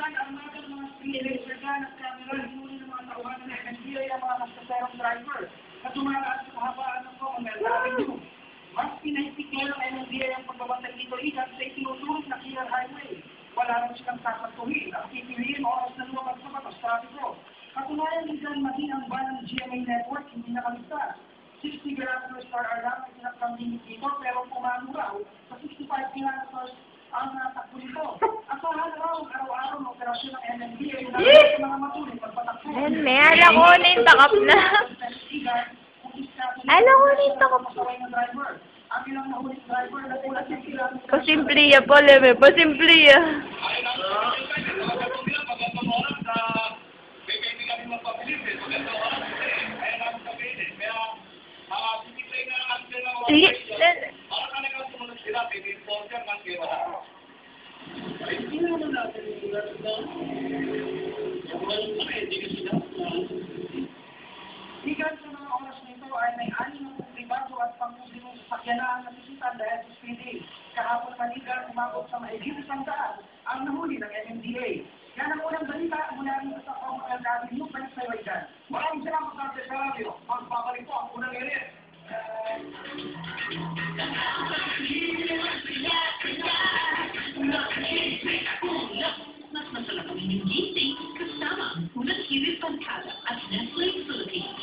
Samantala, armado ng mga speed laser gun at camera, hinuli ng mga tauhan ng MMDA ang mga nagsaserong driver na dumaraan sa kahabaan ng Commonwealth Avenue. Mas pinahipikil ng MMDA ang pagbabantay dito ikat sa itinuturong na clear highway. Wala rin silang sasantuhin ang pipiliin oras na lumabas sa batas trafiko. Katunayan minsan maging ang ban ng GMA Network hindi nakalista. 60 kilometers per hour lang ang sinakang limit dito pero pumano raw sa 65 kilometers ang natakbo nito. Asahan raw araw-araw ng operasyon ng MMDA na sa mga matuloy pagpatakbo. May alam ko na yung takap na. Alam ko na yung takap na. Ang ilang nahulit driver na ulat ng kilometers. Pasimpliya pala, may pasimpliya. Sige. Higan sa mga oras nito ay may 6 na pribado at pang-usinong sasakyan na ang nasisitan dahil sa speeding. Kahapon manigan umabot sa mahigit 100 ang nahuli ng MMDA. Yan ang unang balita mula rin sa Commonwealth Avenue, balik sa Iwagan. Maraming salamat sa radio. Magpapalik po ang unang area. Mas masarap ang inyong gising kasama ang unang hirit pangkala at Nestle Philippines.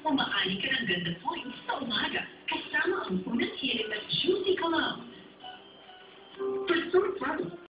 Umaani ka ng ganda points sa umaga kasama ang unang hirit at juicy cologne. For sore throat